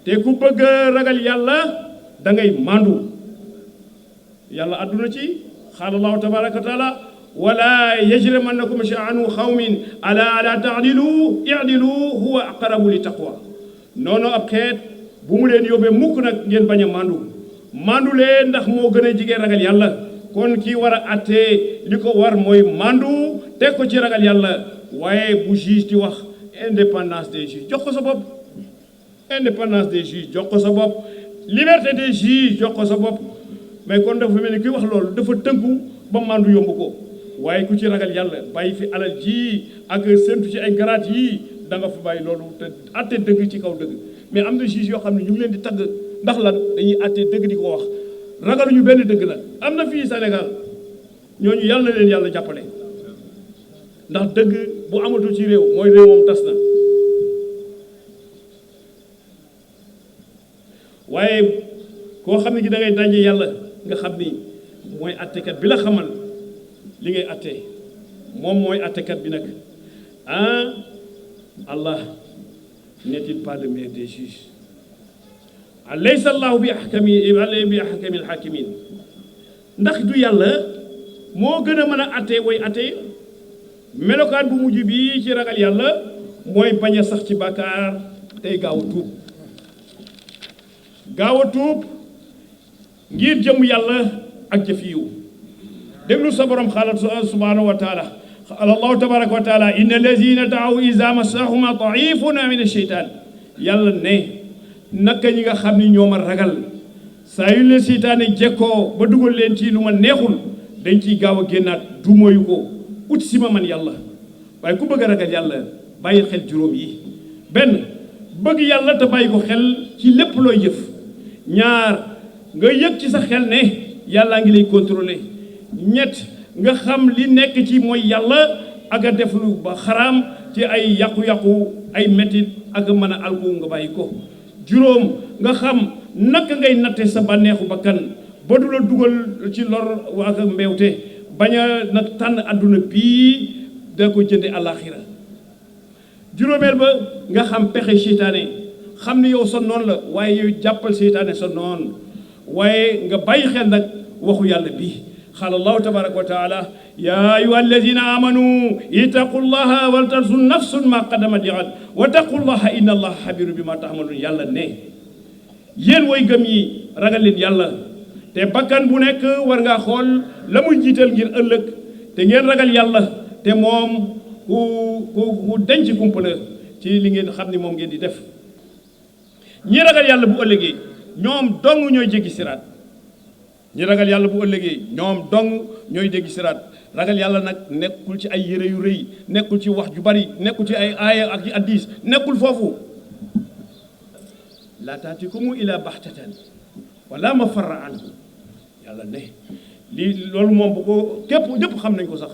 te ku bëgg ragal yàlla da ngay mandu yàlla àdduna ci xaala allahu tabaraka wa taala wala yajrimannakum shana'anu qawmin ala ta'dilu i'dilu huwa aqrabu li taqwa noonu ab xeet bu mu leen yóbbee mukk nag ngeen bañ a mandu leen ndax moo gën a jigéen ragal yàlla kon kii war a attee li ko war mooy mandu teg ko ci ragal yàlla waaye bu juge di wax indépendance des juges jox ko sa bopp indépendance des juges jox ko sa bopp liberté des juges jox ko sa bopp mais kon dafa mel ni kuy wax loolu dafa tënku ba mandu yomb ko waaye ku ci ragal yàlla bàyyi fi alal ji ak séntu ci ay garaat yii da nga fa bàyyi loolu te atte dëgg ci kaw dëgg mais am na juge yoo xam ne ñu ngi leen di tagg ndax lan dañuy atte dëgg di ko wax ragaluñu benn dëgg nag am na fii Sénégal ñooñu yàlla na leen yàlla jàppale ndax dëgg bu amatul ci réew mooy réew moom tas na waaye koo xam ne gi da ngay daje yàlla nga xam ni mooy attekat bi la xamal li ngay atte moom mooy attekat bi nag Allah n'est-il pas le meilleur des juges alaysa allahu bi ahkamil hakimin ndax du yàlla moo gën a mën a atte way atte melokaan bu mujj bi ci ragal yàlla mooy bañ a sax ci bàkkaar tey gaaw a tuub ngir jëm yàlla ak jëf yiw déglu sa borom xaalat subhanahu wa taala qala allahu tabaraka wa taala inna allazina daaw iza massahuma taifuna min asheytaan yàlla ne naka ñi nga xam ni ñoo ma ragal saa yu leen seytaane jekkoo ba dugal leen ci lu ma neexul dañ ciy gaaw a génnaat du moyu ko ut si ma man yàlla waaye ku bëgg a ragal yàlla bàyyil xel juróom yi benn bëgg yàlla te bàyyi ko xel ci lépp looy jëf ñaar nga yëg ci sa xel ne yàllaa ngi lay contrôler ñett nga xam li nekk ci mooy yàlla ak a def lu ba xaraam ci ay yàqu-yàqu ay mettit ak mën a alku nga bàyyi ko juróom nga xam naka ngay natte sa bànneexu bakkan ba du la dugal ci lor ak mbewte bañ a nag tànn àdduna bii da ko jënde àllaaxira juróomeel ba nga xam pexe seytaane xam ni yow sa noon la waaye yow jàppal seytaane sa noon waaye nga bàyyi xel nag waxu yàlla bii xaala allahu tabaraka wa taala ya ayuha alladina amanu ittaqullaha wal tanzur nafsun ma qaddamat lighad wa taqullaha inna allaha xabiru bi ma taxmalun yàlla ne yéen way gëm yi ragal leen yàlla te bakkan bu nekk war ngaa xool la muy jiital ngir ëllëg te ngeen ragal yàlla te moom ku denc kumpa la ci li ngeen xam ni moom ngeen di def ñi ragal yàlla bu ëllëgee ñoom dong ñooy jéggi siraat ñi ragal yàlla bu ëllëgee ñoom dong ñooy jéggi siraat ragal yàlla nag nekkul ci ay yére yu rëy nekkul ci wax ju bari nekkul ci ay aaya ak ci hadiis nekkul foofu laa taatikumu ila baxtatan wala ma farra anhu yàlla ne lii loolu moom bu ko képp ñëpp xam nañ ko sax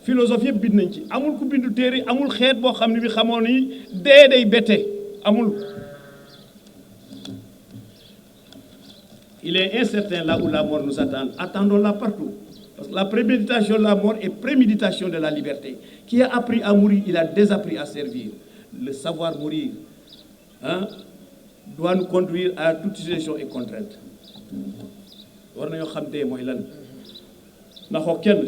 philosophe yëpp bind nañ ci amul ku bindu téere amul xeet boo xam ne bi xamoon ni dee day bette amul. Il est incertain là où la mort nous attend. Attendons-la partout. Parce que la préméditation de la mort est préméditation de la liberté. Qui a appris à mourir, il a désappris à servir. Le savoir mourir doit nous conduire à toute situation et contrainte. War nañoo xam dee mooy lan ndaxoo kenn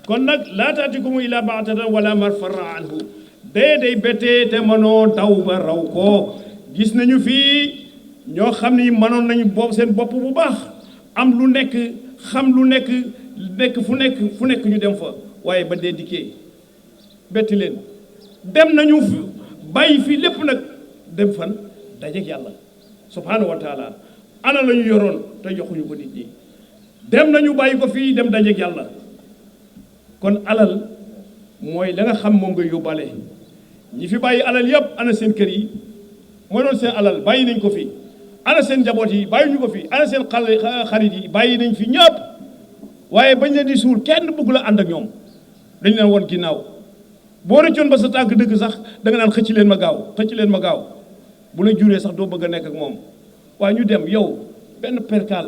kon nag laa taatikumu illaa baxtatan wala ma farra anhu dee day bettee te mënoo daw ba raw ko gis nañu fii ñoo xam ni mënoon nañu boobu seen bopp bu baax am lu nekk xam lu nekk fu nekk ñu dem fa waaye ba dee dikkee betti leen dem nañu bàyyi fii lépp nag dem fan dajeek yàlla subhanahu wa taala ana la ñu yoroon te joxuñu ko nit ñi dem nañu bàyyi ko fii dem dajeek yàlla kon alal mooy la nga xam moom nga yóbbaale ñi fi bàyyi alal yépp ana seen kër yi mooy doon seen alal bàyyi nañ ko fi ana seen njaboot yi bàyyi ñu ko fi ana seen xarit yi bàyyi nañ fi ñëpp waaye bañ leen di suul kenn bëgg la ànd ak ñoom dañ leen woon ginnaaw boo rëccoon ba sa tànk dëgg sax da nga naan xëcc leen ma gaaw bu la juree sax doo bëgg a nekk ak moom waaye ñu dem yow benn perkaal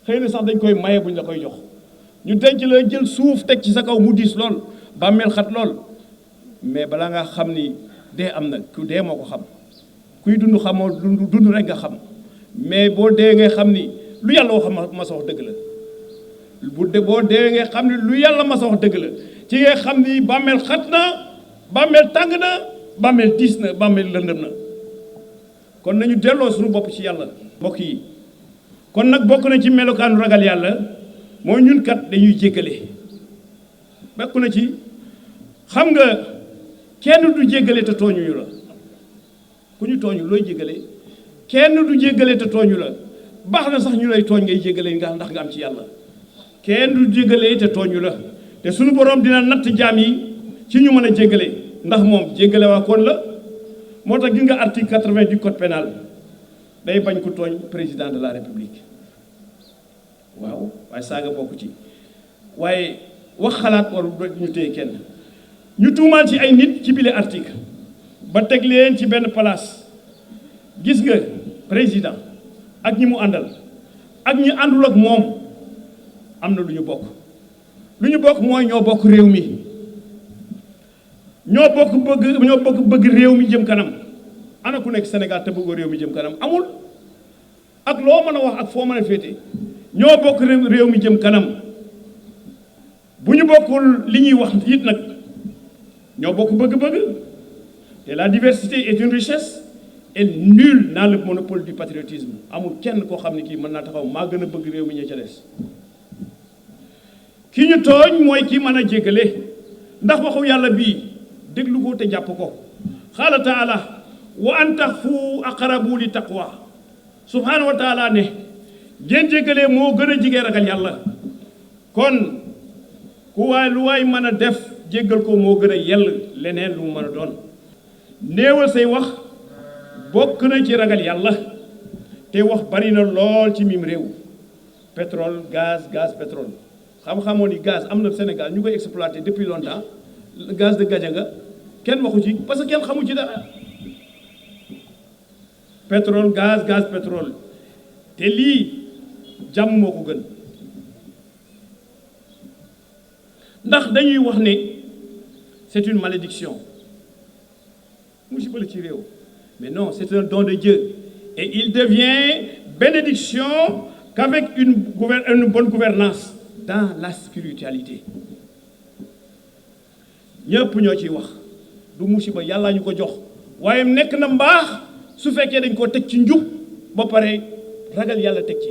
xëy na sax dañ koy maye buñ la koy jox ñu denc la jël suuf teg ci sa kaw mu diis lool bàmmeel xat lool mais balaa nga xam ni dee am na ku dee moo ko xam kuy dund xamoo dund rek nga xam mais boo dee ngay xam ni lu yàlla wax ma sa wax dëgg la boo dee ngay xam ni lu yàlla ma sa wax dëgg la ci ngay xam ni bàmmeel xat na bàmmeel tàng na bàmmeel diis na bàmmeel lëndëm na kon nañu delloo suñu bopp ci yàlla mbokk yi kon nag bokk na ci melokaanu ragal yàlla mooy ñun kat dañuy jéggale bokk na ci xam nga kenn du jéggale te tooñuñu la ku ñu tooñu looy jéggale kenn du jéggale te tooñu la baax na sax ñu lay tooñ ngay jéggale nga ndax nga am ci yàlla kenn du jéggale te tooñu la te suñu boroom dina natt jaam yi ci ñu mën a jéggale ndax moom jéggale waa kon la moo tax gis nga article 80 du code pénal day bañ ko tooñ président de la république waaw waaye saaga bokk ci waaye wax xalaat waru ñu téye kenn ñu tuumaal ci ay nit ci bile article ba teg leen ci benn place gis nga président ak ñi mu àndal ak ñi àndul ak moom am na lu ñu bokk mooy ñoo bokk réew mi ñoo bokk bëgg réew mi jëm kanam ana ku nekk Sénégal te bëggoo réew mi jëm kanam amul ak loo mën a wax ak foo mën a féete ñoo bokk réew mi jëm kanam bu ñu bokkul li ñuy wax it nag ñoo bokk bëgg-bëgg te la diversité est une richesse et nul n'a le monopole du patriotisme amul kenn koo xam ne kii mën naa taxaw maa gën a bëgg réew mi ña ca des ki ñu tooñ mooy ki mën a jéggale ndax waxu yàlla bii déglu ko te jàpp ko xaala taala wa an taxfu aqrabu li taqwa subhanahu wa taala ne ngeen jéggalee moo gën a jigee ragal yàlla kon ku waay lu waay mën a def jéggal ko moo gën a yell leneen lu mu mën a doon néewal say wax bokk na ci ragal yàlla te wax bari na lool ci mim réew pétrole gaz pétrole xam-xamoo ni gaz am na Sénégal ñu koy exploité depuis longtemps gaz de Gadiaga kenn waxu ci parce que kenn xamu ci dara pétrole gaz pétrole te lii jàmm moo ko gën ndax dañuy wax ne c'est une malédiction musiba la ci réew mais non c'est un don de Dieu et il devient bénédiction qu'avec une bonne gouvernance dans la spiritualité ñëpp ñoo ciy wax du musiba yàllaa ñu ko jox waaye nekk na mbaax su fekkee dañ koo teg ci njub ba pare ragal yàlla teg ci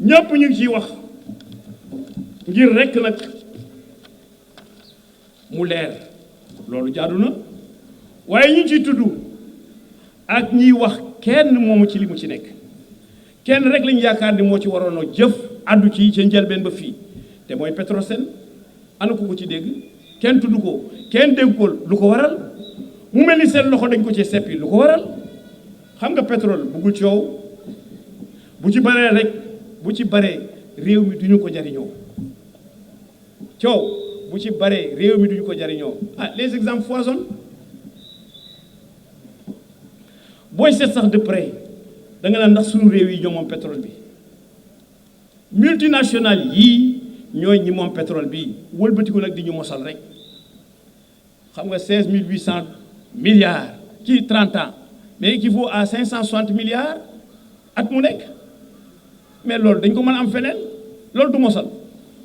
ñëpp ñu ngi ciy wax ngir rekk nag mu leer loolu jaadu na waaye ñu ciy tudd ak ñiy wax kenn moomu ci li mu ci nekk kenn rek lañu yaakaar ni moo ci waroon a jëf àddu ci ca njëlbeen ba fii te mooy Petrosen ana ko ci dégg kenn tudd ko kenn dégg ko lu ko waral mu mel ni seen loxo dañ ko ci seppi lu ko waral xam nga pétrole buggul coow bu ci baree rek bu ci baree réew mi duñu ko jariñoo coow bu ci baree réew mi duñu ko jariñoo ah les exemples foisonnent booy seet sax de près da nga naan ndax suñu réew yi ñoo moom pétrole bi multinationales yii ñooy ñi moom pétrole bi wëlbatiku nag di ñu mosal rek xam nga 16 800 milliards ci 30 ans mais équivaut à 560 milliards at mu nekk mais loolu dañ ko mën a am feneen loolu du mosal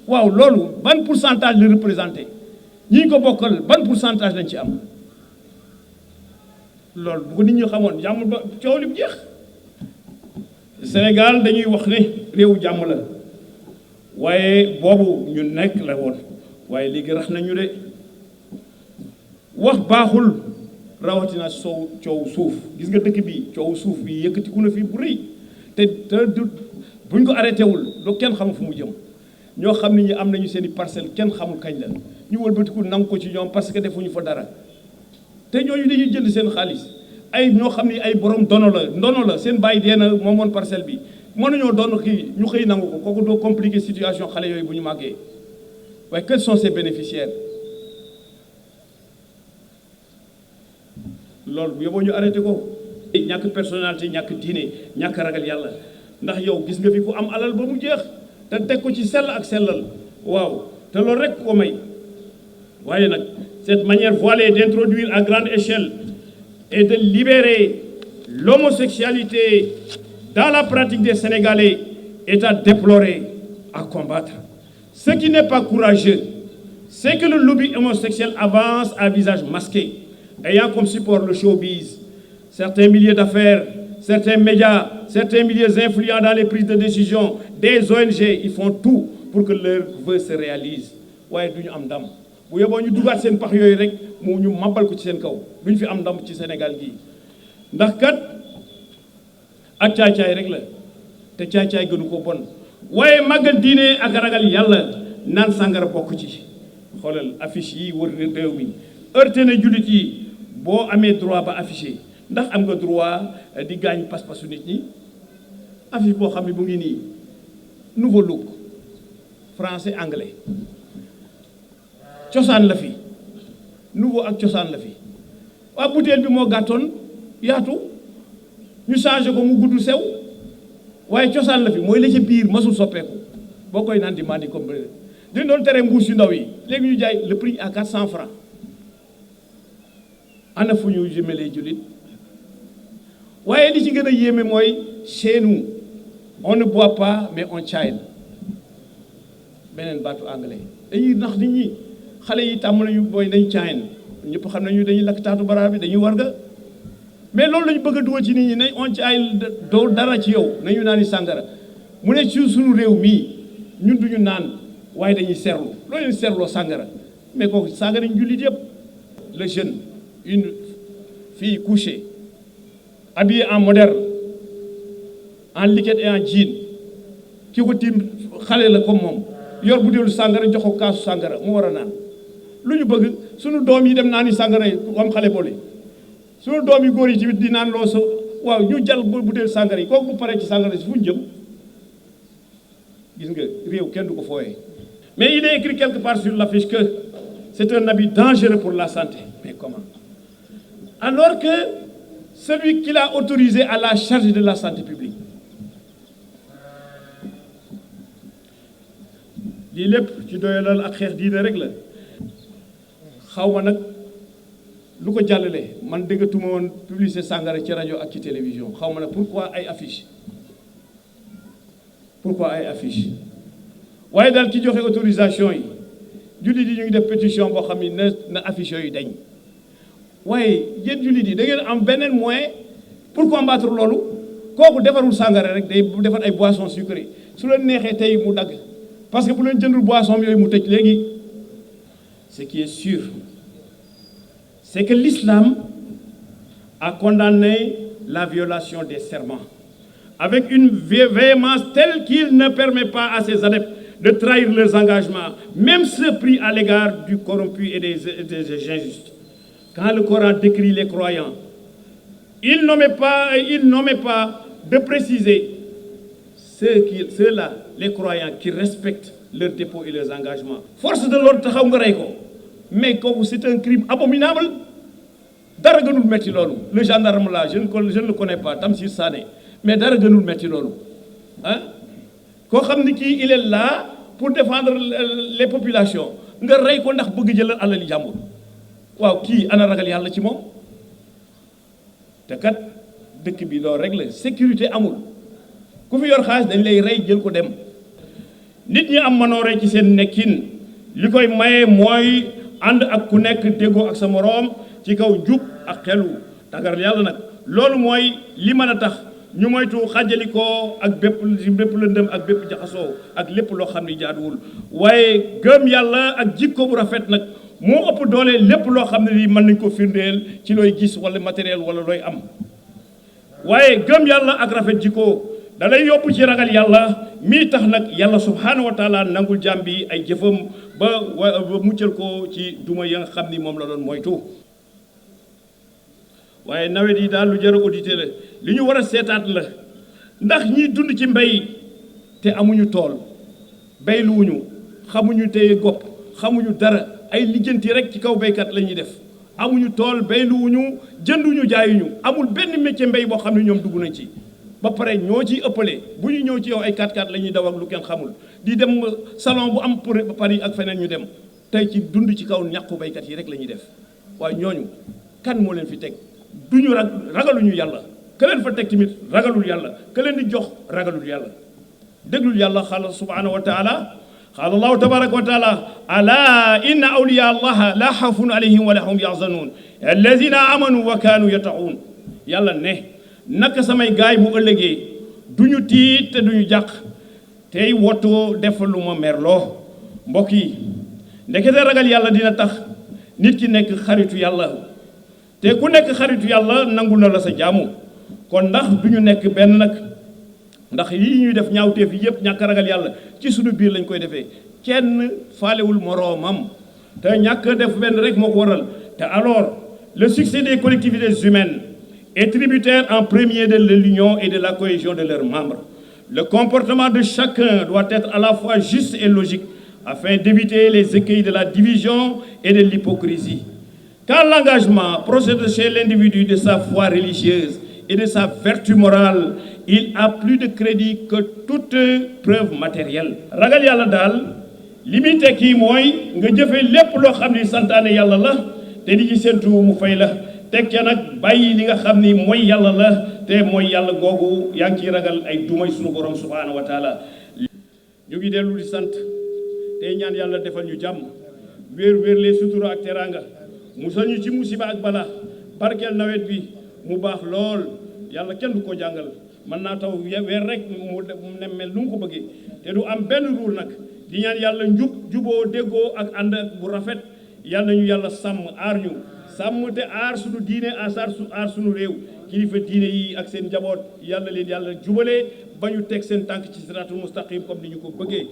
waaw loolu ban pourcentage la représenté ñi ko bokkal ban pourcentage lañ ci am loolu bu ko nit ñi xamoon jàmm ba coow li bu jeex Sénégal dañuy wax ne réewu jàmm la waaye boobu ñu nekk la woon waaye léegi rax nañu de wax baaxul rawatina coow suuf gis nga dëkk bi coow suuf bi yëkkatiku na fii bu rëy te buñ ko arrêté wul doo kenn xamul fu mu jëm ñoo xam ne ñi am nañu seen i parcelle kenn xamul kañ la ñu wëlbatiku nangu ko ci ñoom parce que defuñu fa dara te ñooñu dañuy jënd seen xaalis ay ñoo xam ne ay borom ndono la seen bàyyi dee na moomoon parcelle bi mënuñoo doon kii ñu xëy nangu ko kooku doo compliquer situation xale yooyu bu ñu màggee waaye quels sont ces bénéficiaires loolu bu yóbboo ñu arrêté ko ñàkk personnalité ñàkk diine ñàkk ragal yàlla ndax yow gis nga fi ku am alal ba mu jeex te teg ko ci sell ak sellal waaw te loolu rek ko may waaye nag cette manière voilée d'introduire à grande échelle et de libérer l'homosexualité dans la pratique des Sénégalais est à déplorer, à combattre. Ce qui n'est pas courageux, c'est que le lobby homosexuel avance à visage masqué, ayant comme support le showbiz, certains milieux d'affaires, certains médias, certains milieux influents dans les prises de décision, des ONG, ils font tout pour que leurs vœux se réalisent. waaye du ñu am ndam bu yeboo ñu dugaat seen pax yooyu rek mu ñu mabal ko ci seen kaw duñ fi am ndam ci Sénégal gii ndax kat ak caay-caay rek la te caay-caay gënu ko bon waaye màggal diine ak ragal yàlla naan sàngara bokk ci xoolal affiche yi wër réew mi heurté na jullit yi boo amee droit ba affiché ndax am nga droit di gaañ pas-pasu nit ñi affiche boo xam ne bu ngi nii nouveau look français anglais cosaan la fi nouveau ak cosaan la fi waa butéel bi moo gàttoon yaatu ñu changé ko mu gudd sew waaye cosaan la fi mooy la ca biir masul soppeeku boo koy naan di mandi comme dañ doon tere mbuus yu ndaw yi léegi ñu jaay le prix à 400 francs ana fu ñu jëmelee jullit waaye li ci gën a yéeme mooy chez nous on ne boit pas mais on child beneen baatu anglais dañuy nax nit ñi xale yi tàmm nañu booy dañ child ñëpp xam nañu dañuy lakk taatu bara bi dañuy warga mais loolu lañu bëgg a dugal ci nit ñi nañ on child doo dara ci yow nañu naan sàngara mu ne ci suñu réew mii ñun duñu naan waaye dañuy seerlu loolu leen seerloo sàngara mais kooku saaga nañ jullit yëpp le jeune une fille couchée habillée en moderne en liquette et en jean ki ko tiim xale la comme moom yor bu deelu sàngara jox ko kaasu sàngara mu war a naan lu ñu bëgg suñu doom yi dem naa ni sàngara yi comme xale boole suñu doom yi góor yi tamit di naan loo sa waaw ñu jal bu deelu sàngara yi kooku bu paree ci sàngara si fu ñu jëm gis nga réew kenn du ko fooyee mais il est écrit quelque part sur l'affiche que c'est un habit dangereux pour la santé mais comment alors que celui qui l'a autorisé à la charge de la santé publique lii lépp ci doyalal ak xeex diine rek la xaw ma nag lu ko jàllale man déggatuma woon publicité sàngara ci rajo ak ci télévision xaw ma nag pourquoi ay affiche waaye daal ki joxe autorisation yi jullit yi ñu ngi def pétition boo xam ni na affiche yooyu dañ waaye yéen jullit yi da ngeen am beneen moyen pour combattre loolu kooku defarul sàngara rek day defar ay boissons sucrées su leen neexee tey mu dagg parce que bu leen jëndul boisson yooyu mu tëj léegi. Ce qui est sûr c'est que l'islam a condamné la violation des serments avec une véhémence telle qu'il ne permet pas à ses adeptes de trahir leurs engagements, même ceux pris à l'égard du corrompu et des injustes. Quand le Coran décrit les croyants, il n'omet pas de préciser ceux-là, les croyants qui respectent leurs dépôts et leurs engagements. Force de l'ordre taxaw nga rey ko mais kooku c'est un crime abominable dara gënul metti loolu le gendarme là je ne le connais pas Tamsir Sané mais dara gënul metti loolu ah koo xam ni kii il est là pour défendre les populations nga rey ko ndax bëgg jëlal alali jàmbur waaw kii ana ragal yàlla ci moom te kat dëkk bi loolu rek la sécurité amul ku fi yor xaalis dañ lay rey jël ko dem nit ñi am manoore ci seen nekkin li koy maye mooy ànd ak ku nekk déggoo ak sa moroom ci kaw jub ak xelu tagar yàlla nag loolu mooy li mën a tax ñu moytu xàjjalikoo ak bépp lëndëm ak bépp jaxasoo ak lépp loo xam ni jaaduwul waaye gëm yàlla ak jikko bu rafet nag moo ëpp doole lépp loo xam ne lii mën nañ ko firndeel ci looy gis wala matériel wala looy am waaye gëm yàlla ak rafet jikko da lay yóbbu ci ragal yàlla mii tax nag yàlla subhaanahu wa taala nangul jàmm bi ay jëfam ba muccal ko ci duma ya nga xam ni moom la doon moytu waaye nawet yi daal lu jar a auditer la li ñu war a seetaat la ndax ñiy dund ci mbay te amuñu tool bayluwuñu xamuñu téye gopp xamuñu dara ay lijjanti rek ci kaw baykat la ñuy def amuñu tool bayluwuñu jënduñu jaayuñu amul benn métier mbay boo xam ne ñoom dugg nañ ci ba pare ñoo ciy ëppale bu ñu ñëw ci yow ay 4x4 la ñuy daw ak lu kenn xamul di dem salon bu am pour Paris ak feneen ñu dem tey ci dund ci kaw ñàkku baykat yi rek la ñuy def waaye ñooñu kan moo leen fi teg duñu ragaluñu yàlla ka leen fa teg tamit ragalul yàlla ka leen di jox ragalul yàlla déglul yàlla xaala subhanahu wa taala qaala allahu tabaraka wa taala ala inna awliya allaha la xawfun alayhim wala hum yaxzanuun allazina amanu wa kaanu yattaquun yàlla ne naka samay gaay bu ëllëgee duñu tiit te duñu jàq tey wottoo defal lu ma merloo mbokk yi ndekete ragal yàlla dina tax nit ki nekk xaritu yàlla te ku nekk xaritu yàlla nangul na la sa jaamu kon ndax duñu nekk benn nag ndax yii ñuy def ñaawteef yi yëpp ñàkk ragal yàlla ci suñu biir lañ koy defee kenn faalewul moroomam te ñàkk def benn rek moo ko waral te alors le succès des collectivités humaines est tributaire en premier de l'union et de la cohésion de leurs membres. Le comportement de chacun doit être à la fois juste et logique afin d'éviter les écueils de la division et de l'hypocrisie. Quand l'engagement procède chez l'individu de sa foi religieuse et de sa vertu morale, il a plus de crédit que toute preuve matérielle. ragal yàlla daal li muy tekki mooy nga jëfe lépp loo xam ni santaane yàlla la te di ci séntu mu fay la teg ca nag bàyyi li nga xam ni mooy yàlla la te mooy yàlla googu yaa ngi ciy ragal ay dumay sunu borom subhanahu wa taala. ñu ngi dellu di sant tey ñaan yàlla defal ñu jàmm wéer lee sutura ak teraanga musal ñu ci musiba ak bala barkeel nawet bi mu baax lool yàlla kenn du ko jàngal mën naa taw weer rek mu ne mel nu mu ko bëggee te du am benn ruur nag di ñaan yàlla juboo déggoo ak ànd ak bu rafet yàlla nañu yàlla sàmm aar ñu sàmm te aar suñu diine aar suñu réew kilifa diine yi ak seen njaboot yàlla leen yàlla jubalee ba ñu teg seen tànk ci siraatul mustaqim comme ni ñu ko bëggee